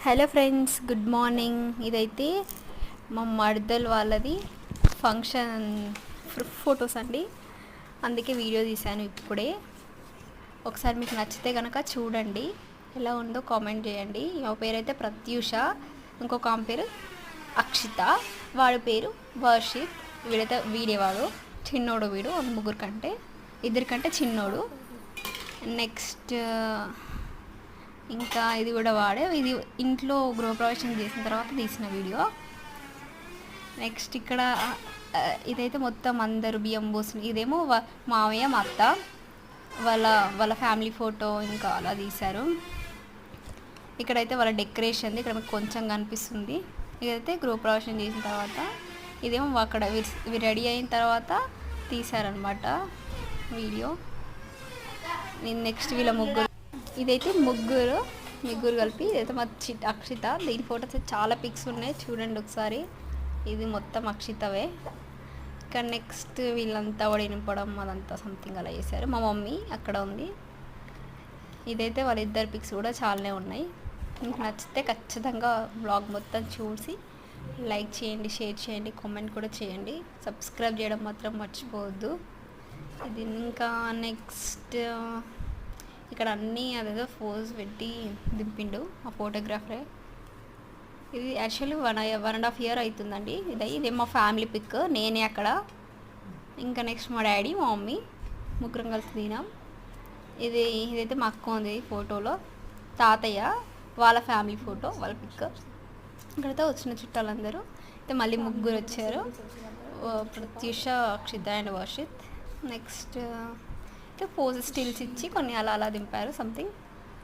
Hello friends, good morning. ఇదైతే మా మర్దల్ వాళ్ళది ఫంక్షన్ ఫొటోస్ అండి. అందుకే వీడియో తీశాను ఇప్పుడే. ఒకసారి మీకు నచ్చితే కనుక చూడండి, ఎలా ఉందో కామెంట్ చేయండి. మా పేరు అయితే ప్రత్యూష, ఇంకొక ఆమె పేరు అక్షిత, వాడి పేరు వర్షిత్. వీడైతే వీడేవాడు చిన్నోడు, వీడు ఇద్దరికంటే చిన్నోడు. నెక్స్ట్ ఇంకా ఇది కూడా వాడే, ఇది ఇంట్లో గృహప్రవేశం చేసిన తర్వాత తీసిన వీడియో. నెక్స్ట్ ఇక్కడ ఇదైతే మొత్తం అందరూ బియ్యం పోసిన, ఇదేమో మావయ్య మా అత్త వాళ్ళ ఫ్యామిలీ ఫోటో ఇంకా అలా తీశారు. ఇక్కడైతే వాళ్ళ డెకరేషన్ది ఇక్కడ మీకు కొంచెం కనిపిస్తుంది. ఇదైతే గృహప్రవేశం చేసిన తర్వాత, ఇదేమో అక్కడ రెడీ అయిన తర్వాత తీశారనమాట వీడియో. నేను నెక్స్ట్ వీళ్ళ ఇదైతే ముగ్గురు కలిపి, ఇదైతే మా అక్షిత. దీని ఫొటోస్ చాలా పిక్స్ ఉన్నాయి, చూడండి ఒకసారి. ఇది మొత్తం అక్షితవే. ఇక్కడ నెక్స్ట్ వీళ్ళంతా కూడా నింపడం అదంతా సంథింగ్ అలా చేశారు. మా మమ్మీ అక్కడ ఉంది. ఇదైతే వాళ్ళిద్దరు పిక్స్ కూడా చాలానే ఉన్నాయి. మీకు నచ్చితే ఖచ్చితంగా బ్లాగ్ మొత్తం చూసి లైక్ చేయండి, షేర్ చేయండి, కామెంట్ కూడా చేయండి. సబ్స్క్రైబ్ చేయడం మాత్రం మర్చిపోవద్దు. ఇది ఇంకా నెక్స్ట్ ఇక్కడ అన్నీ అదేదో ఫోజ్ పెట్టి దింపిండు ఆ ఫోటోగ్రాఫరే. ఇది యాక్చువల్లీ 1.5 year అవుతుందండి. ఇది మా ఫ్యామిలీ పిక్, నేనే అక్కడ. ఇంకా నెక్స్ట్ మా డాడీ, మా మమ్మీ, ముగ్గురం కలిసి దిగినాం. ఇదైతే మా అక్క ఉంది ఫోటోలో, తాతయ్య వాళ్ళ ఫ్యామిలీ ఫోటో, వాళ్ళ పిక్. ఇక్కడైతే వచ్చిన చుట్టాలందరూ అయితే మళ్ళీ ముగ్గురు వచ్చారు, ప్రత్యూష, అక్షిత అండ్ వర్షిత్. నెక్స్ట్ అయితే పోజ్ స్టిల్స్ ఇచ్చి కొన్ని అలా దింపారు సంథింగ్.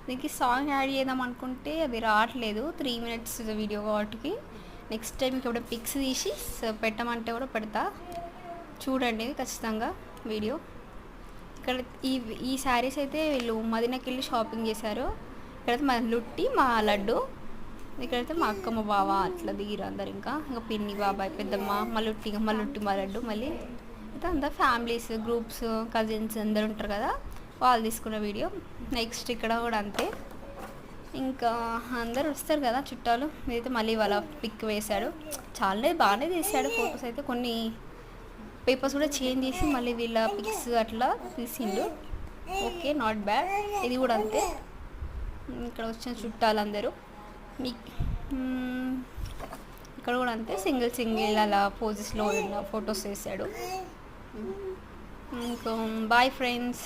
దీనికి సాంగ్ యాడ్ చేద్దాం అనుకుంటే అది రావట్లేదు, 3 minutes వీడియో కాబట్టి. నెక్స్ట్ టైం ఇక్కడ పిక్స్ తీసి పెట్టమంటే కూడా పెడతా, చూడండి ఖచ్చితంగా వీడియో. ఇక్కడ ఈ శారీస్ అయితే వీళ్ళు మదీనాకి వెళ్ళి షాపింగ్ చేశారు. ఇక్కడైతే మా లుట్టి, మా లడ్డు, ఇక్కడైతే మా అక్క, మా బావ అట్లా దిగిరు అందరు. ఇంకా పిన్ని, బాబాయ్, పెద్దమ్మ, మా లుట్టి, మా లడ్డు. మళ్ళీ అయితే అందరు ఫ్యామిలీస్, గ్రూప్స్, కజిన్స్ అందరు ఉంటారు కదా, వాళ్ళు తీసుకున్న వీడియో. నెక్స్ట్ ఇక్కడ కూడా అంతే, ఇంకా అందరు వస్తారు కదా చుట్టాలు. ఇదైతే మళ్ళీ వాళ్ళ పిక్ వేశాడు, చాలా బాగానే తీశాడు ఫొటోస్. అయితే కొన్ని పేపర్స్ కూడా చేంజ్ చేసి మళ్ళీ వీళ్ళ పిక్స్ అట్లా తీసిండు. Okay, not bad. ఇది కూడా అంతే. ఇక్కడ వచ్చిన చుట్టాలందరూ ఇక్కడ కూడా అంతే, సింగిల్ అలా పోజెస్లో ఫొటోస్ వేసాడు. ఇంకా బాయ్ ఫ్రెండ్స్.